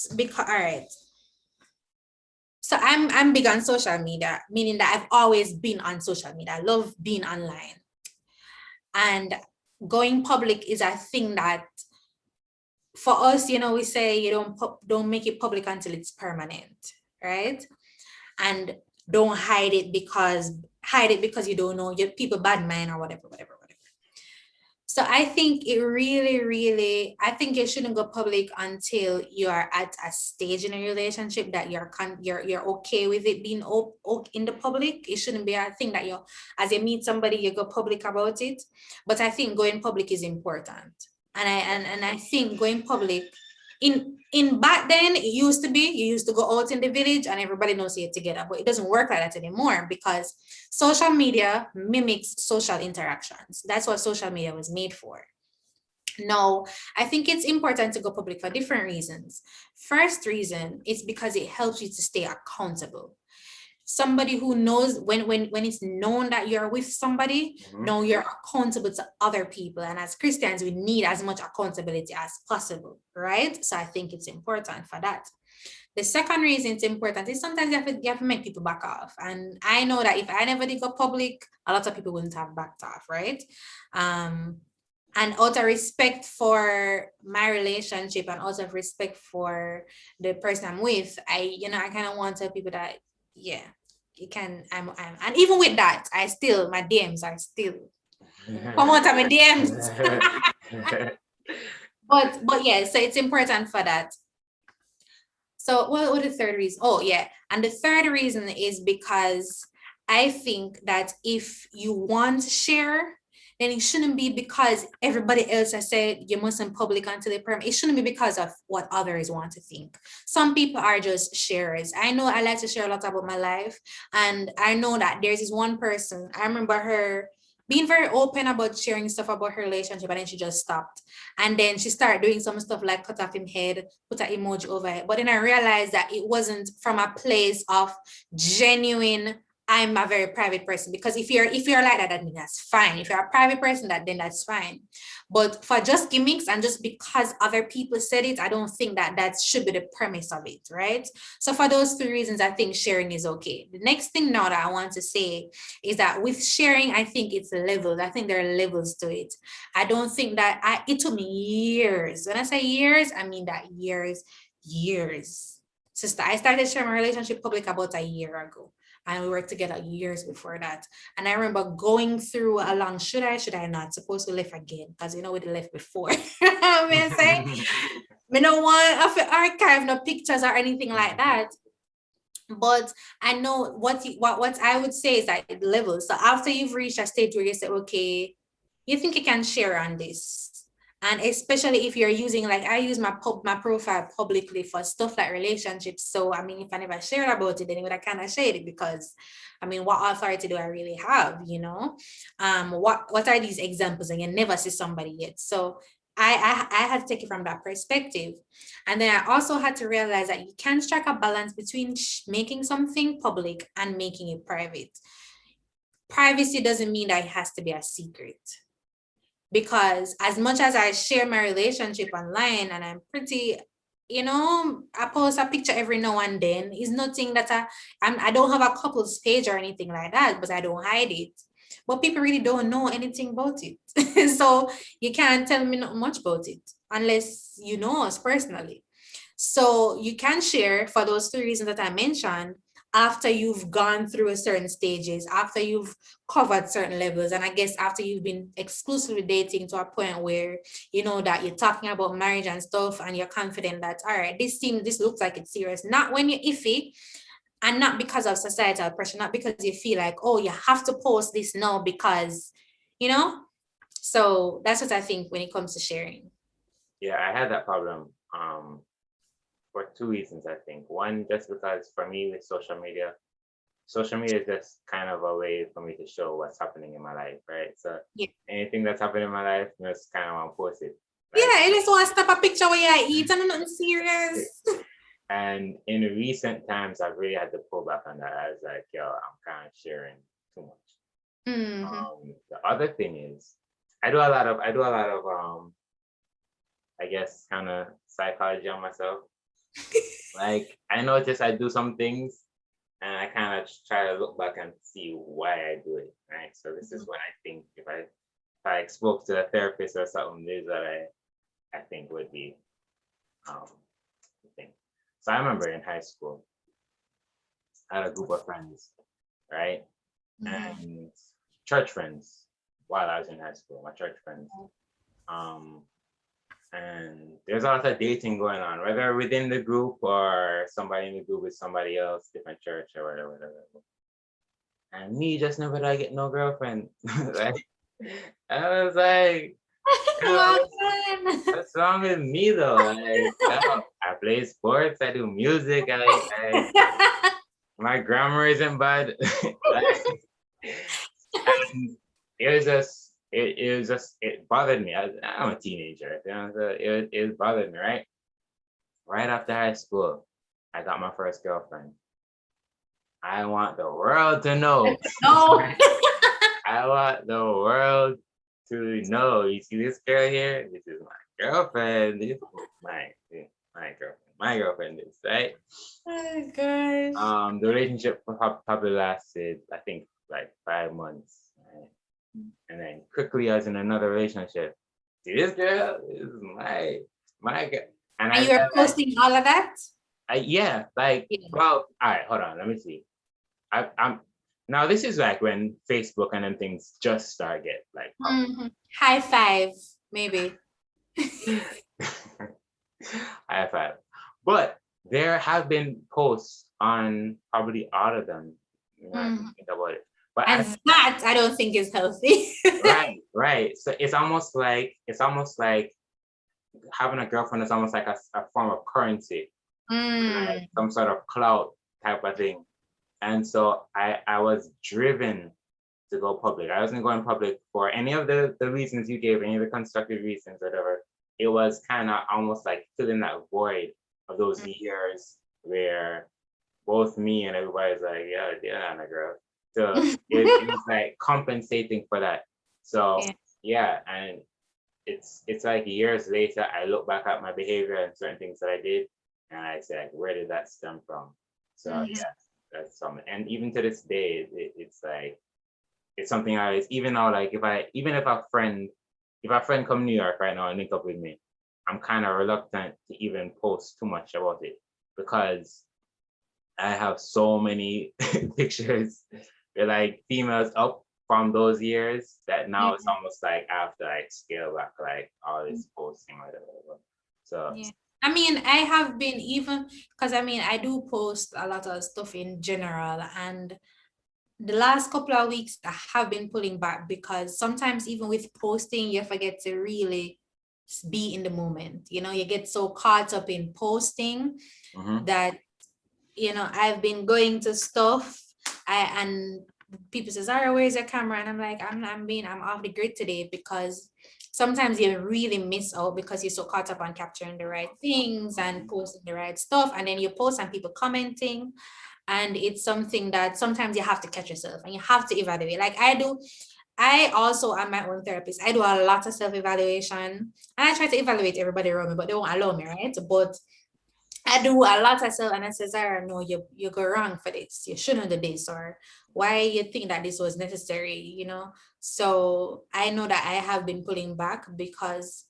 Because all right. So I'm big on social media, meaning that I've always been on social media. I love being online. And going public is a thing that for us, we say you don't make it public until it's permanent, right? And don't hide it because you don't know your people bad mind or whatever. So I think it really, I think you shouldn't go public until you are at a stage in a relationship that you're okay with it being in the public. It shouldn't be a thing that as you meet somebody, you go public about it. But I think going public is important. And I think going public in back then it used to be you used to go out in the village and everybody knows you together, but it doesn't work like that anymore because social media mimics social interactions. That's what social media was made for. No, I think it's important to go public for different reasons. First reason is because it helps you to stay accountable. Somebody who knows when it's known that you're with somebody, know you're accountable to other people. And as Christians, we need as much accountability as possible, right? So I think it's important for that. The second reason it's important is sometimes you have to make people back off. And I know that if I never did go public, a lot of people wouldn't have backed off, right? And out of respect for my relationship and out of respect for the person I'm with, I kind of want to tell people that, yeah, you can, I'm, and even with that, my DMs are still, come on, my DMs. But yeah, so it's important for that. So what the third reason? Oh yeah. And the third reason is because I think that if you want to share, then it shouldn't be because everybody else has said you mustn't public until they permit. It shouldn't be because of what others want to think. Some people are just sharers. I know I like to share a lot about my life. And I know that there's this one person, I remember her being very open about sharing stuff about her relationship, and then she just stopped. And then she started doing some stuff like cut off him head, put an emoji over it. But then I realized that it wasn't from a place of genuine, I'm a very private person. Because if you're like that, then that's fine. If you're a private person, then that's fine. But for just gimmicks and just because other people said it, I don't think that should be the premise of it, right? So for those three reasons, I think sharing is okay. The next thing now that I want to say is that with sharing, I think it's levels. I think there are levels to it. I don't think that it took me years. When I say years, I mean that years. Sister, I started sharing my relationship public about a year ago. And we worked together years before that. And I remember going through along, should I not? Supposed to live again, because we left before. I say, we don't want to archive no pictures or anything like that. But I know what I would say is that it levels. So after you've reached a stage where you say, okay, you think you can share on this. And especially if you're using, like I use my profile publicly for stuff like relationships. So, I mean, if I never shared about it, then I kind of share it because, I mean, what authority do I really have, What are these examples? And you never see somebody yet. So I had to take it from that perspective. And then I also had to realize that you can strike a balance between making something public and making it private. Privacy doesn't mean that it has to be a secret. Because as much as I share my relationship online and I'm pretty, I post a picture every now and then, it's nothing that I don't have a couple's page or anything like that, but I don't hide it. But people really don't know anything about it. So you can't tell me not much about it unless you know us personally. So you can share for those three reasons that I mentioned, after you've gone through certain stages, after you've covered certain levels, and I guess after you've been exclusively dating to a point where you know that you're talking about marriage and stuff and you're confident that, all right, this looks like it's serious. Not when you're iffy, and not because of societal pressure, not because you feel like, oh, you have to post this now because, so that's what I think when it comes to sharing. Yeah, I had that problem for two reasons, I think. One, just because for me with social media is just kind of a way for me to show what's happening in my life, right? So anything that's happening in my life, I just kind of want to post it. Right? Yeah, I just want to snap a picture where I eat and nothing serious. And in recent times, I've really had to pull back on that. I was like, yo, I'm kind of sharing too much. Mm-hmm. The other thing is, I do a lot of I guess kind of psychology on myself. Like I notice I do some things and I kind of try to look back and see why I do it. Right. So this is what I think if I spoke to a therapist or something, this is what I think would be the thing. So I remember in high school, I had a group of friends, right? And church friends while I was in high school, my church friends. And there's a lot of dating going on, whether within the group or somebody in the group with somebody else, different church or whatever. And me just never did I get no girlfriend. Like, I was like, what's wrong with me though? Like, I play sports, I do music, my grammar isn't bad. And it bothered me. I'm a teenager, you know, so it bothered me, right? Right after high school, I got my first girlfriend. I want the world to know. No. I want the world to know. You see this girl here? This is my girlfriend. This is my girlfriend. My girlfriend is, right? Oh gosh. The relationship probably lasted, I think, like 5 months. Right? And then quickly I was in another relationship. See, this girl is my girl. And you were posting all of that? Yeah, like, well, all right, hold on, let me see. I'm now this is like when Facebook and then things just start get like high five, maybe. High five. But there have been posts on probably all of them. You know, I think about it. But that I don't think is healthy. right. So it's almost like having a girlfriend is almost like a form of currency, like some sort of clout type of thing. And so I was driven to go public. I wasn't going public for any of the reasons you gave, any of the constructive reasons, whatever. It was kind of almost like filling that void of those years where both me and everybody's like, yeah, I'm a girl. So it was like compensating for that. So yeah, and it's like years later, I look back at my behavior and certain things that I did, and I say, like, where did that stem from? So yeah, that's something. And even to this day, it's like it's something I always, even now, like if a friend come to New York right now and link up with me, I'm kind of reluctant to even post too much about it because I have so many pictures with like females up from those years that now it's almost like I have to like scale back like all this posting or whatever. So I mean, I have been even because I mean I do post a lot of stuff in general, and the last couple of weeks I have been pulling back because sometimes even with posting you forget to really be in the moment. You know, you get so caught up in posting that, you know, I've been going to stuff and people say, Zara, where's your camera? And I'm like, I'm off the grid today, because sometimes you really miss out because you're so caught up on capturing the right things and posting the right stuff. And then you post and people commenting. And it's something that sometimes you have to catch yourself and you have to evaluate. Like I do. I also am my own therapist. I do a lot of self-evaluation, and I try to evaluate everybody around me, but they won't allow me, right? But I do a lot of self, and I say, Zara, no, you go wrong for this. You shouldn't do this, or why you think that this was necessary, you know? So I know that I have been pulling back because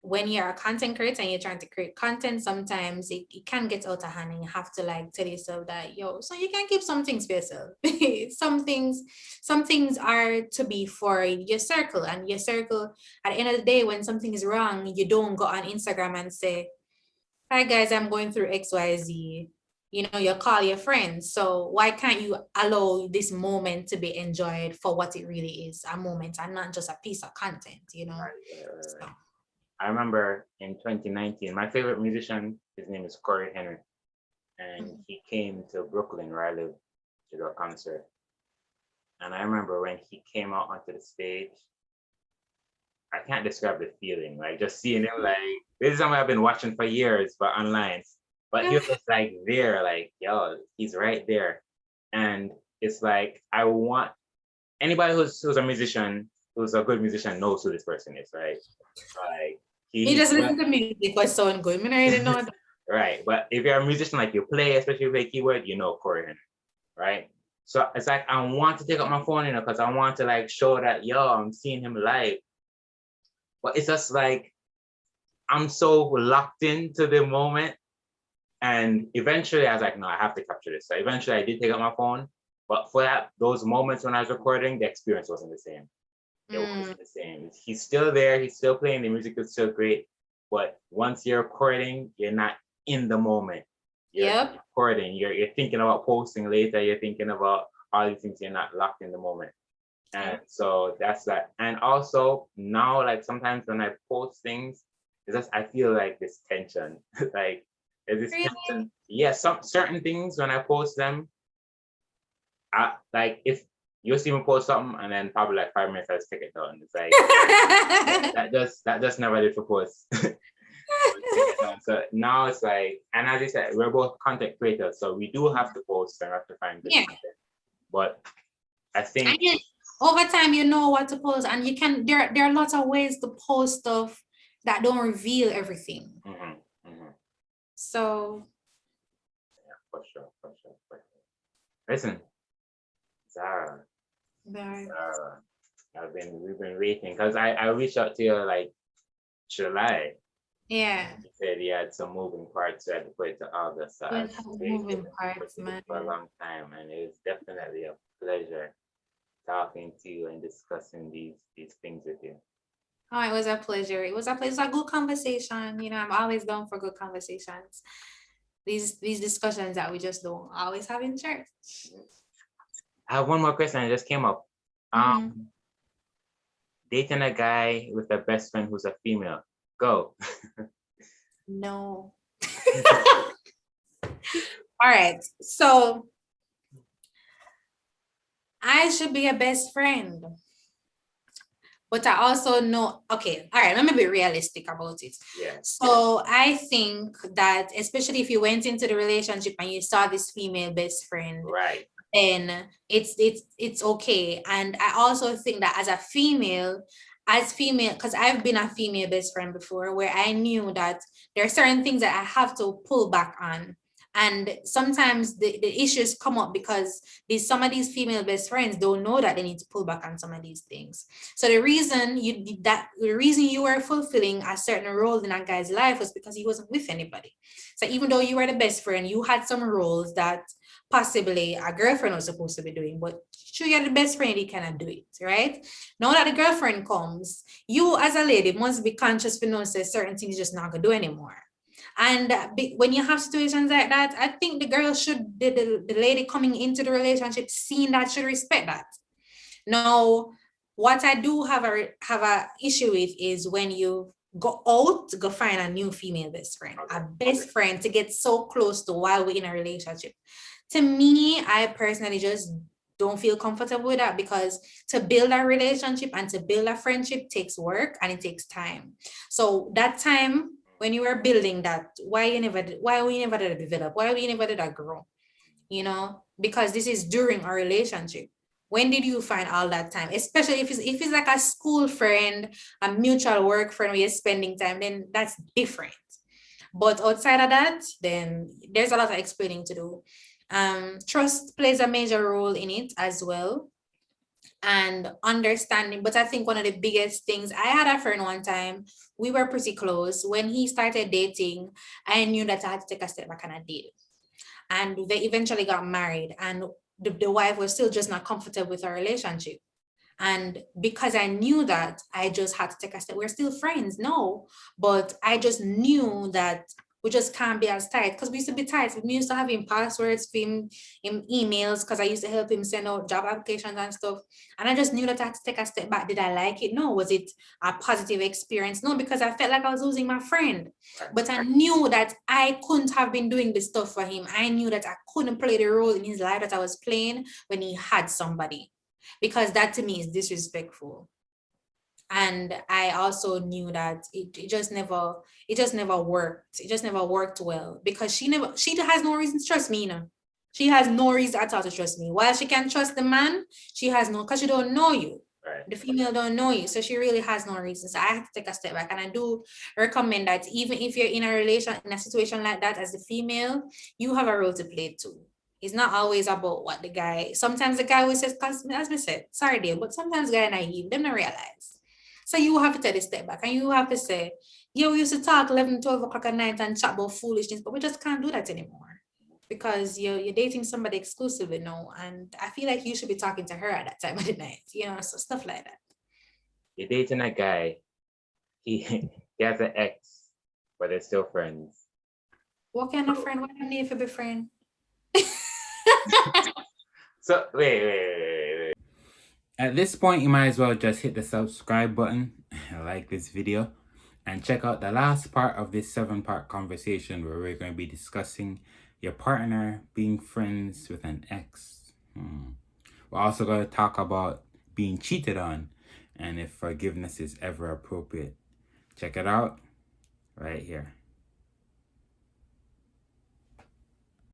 when you're a content creator and you're trying to create content, sometimes it can get out of hand and you have to like tell yourself that, so you can keep some things for yourself. some things are to be for your circle, and your circle, at the end of the day, when something is wrong, you don't go on Instagram and say, hi guys, I'm going through XYZ. You know, you call your friends. So why can't you allow this moment to be enjoyed for what it really is, a moment, and not just a piece of content, you know? Right. So. I remember in 2019, my favorite musician, his name is Corey Henry, and he came to Brooklyn where I live to do a concert. And I remember when he came out onto the stage, I can't describe the feeling, like just seeing him, like, this is something I've been watching for years, but online. But he was just like there, like, he's right there. And it's like, I want anybody who's a musician, who's a good musician, knows who this person is, right? Like, he just listen to music was so good. I didn't know that. Right. But if you're a musician, like you play, especially if you play keyboard, you know chord, right? So it's like I want to take up my phone, because I want to like show that I'm seeing him live. But it's just like I'm so locked into the moment. And eventually I was like, no, I have to capture this. So eventually I did take out my phone. But for those moments when I was recording, the experience wasn't the same. It wasn't the same. He's still there, he's still playing, the music is still great. But once you're recording, you're not in the moment. You're recording, you're thinking about posting later, you're thinking about all these things, you're not locked in the moment. And so that's that. And also now, like sometimes when I post things, it's just I feel like this tension. Like there's this tension. Yeah, some certain things when I post them, I like if you see me post something and then probably like 5 minutes I just take it down. It's like that just never did for posts. So now it's like, and as I said, we're both content creators, so we do have to post and have to find good content. But I think over time you know what to post, and you can there are lots of ways to post stuff that don't reveal everything. So yeah, for sure. Listen, Zara, we've been waiting because I reached out to you like July. Yeah. You said you had some moving parts, so I had to put it to August. So I moving parts, man. For a long time, and it was definitely a pleasure talking to you and discussing these things with you. Oh, it was a pleasure. It was a good conversation. You know, I'm always down for good conversations. These discussions that we just don't always have in church. I have one more question that just came up. Dating a guy with a best friend who's a female. Go. No. All right. So I should be a best friend. But I also know, okay, all right, let me be realistic about it. Yeah. So I think that especially if you went into the relationship and you saw this female best friend, right, then it's okay. And I also think that as female, because I've been a female best friend before, where I knew that there are certain things that I have to pull back on. And sometimes the issues come up because some of these female best friends don't know that they need to pull back on some of these things. So the reason you were fulfilling a certain role in a guy's life was because he wasn't with anybody. So even though you were the best friend, you had some roles that possibly a girlfriend was supposed to be doing, but sure, you're the best friend, you cannot do it, right? Now that the girlfriend comes, you as a lady must be conscious for knowing that certain things you're just not gonna do anymore. And when you have situations like that, I think the girl should, the lady coming into the relationship, seeing that, should respect that. Now, what I do have a issue with is when you go out to go find a new female best friend, a best friend to get so close to while we're in a relationship. To me, I personally just don't feel comfortable with that, because to build a relationship and to build a friendship takes work and it takes time. So that time when you were building that, why we never did that develop? Why we never did that grow? You know, because this is during our relationship. When did you find all that time? Especially if it's like a school friend, a mutual work friend where you're spending time, then that's different. But outside of that, then there's a lot of explaining to do. Trust plays a major role in it as well, and understanding. But I think one of the biggest things, I had a friend one time, we were pretty close. When he started dating, I knew that I had to take a step back and I did. And they eventually got married, and the wife was still just not comfortable with our relationship. And because I knew that, I just had to take a step. We're still friends, no, but I just knew that we just can't be as tight, because we used to be tight. We used to have him passwords for him in emails, because I used to help him send out job applications and stuff. And I just knew that I had to take a step back. Did I like it? No. Was it a positive experience? No, because I felt like I was losing my friend. But I knew that I couldn't have been doing this stuff for him. I knew that I couldn't play the role in his life that I was playing when he had somebody, because that to me is disrespectful. And I also knew that it just never worked. It just never worked well, because she has no reason to trust me, you know. She has no reason at all to trust me. While she can trust the man, she has no, because she don't know you. Right. The female don't know you, so she really has no reason. So I have to take a step back, and I do recommend that even if you're in a situation like that, as the female, you have a role to play too. It's not always about what the guy. Sometimes the guy always says, "Cause as we said, sorry, dear," but sometimes guy naive, them don't realize. So you have to take a step back, and you have to say, "Yeah, we used to talk 11, 12 o'clock at night and chat about foolishness, but we just can't do that anymore." Because you're dating somebody exclusively now, and I feel like you should be talking to her at that time of the night, so stuff like that. You're dating a guy, he he has an ex, but they're still friends. What kind of friend? What do you need to be friend? So wait. At this point, you might as well just hit the subscribe button, like this video, and check out the last part of this 7-part conversation where we're going to be discussing your partner being friends with an ex. We're also going to talk about being cheated on and if forgiveness is ever appropriate. Check it out right here.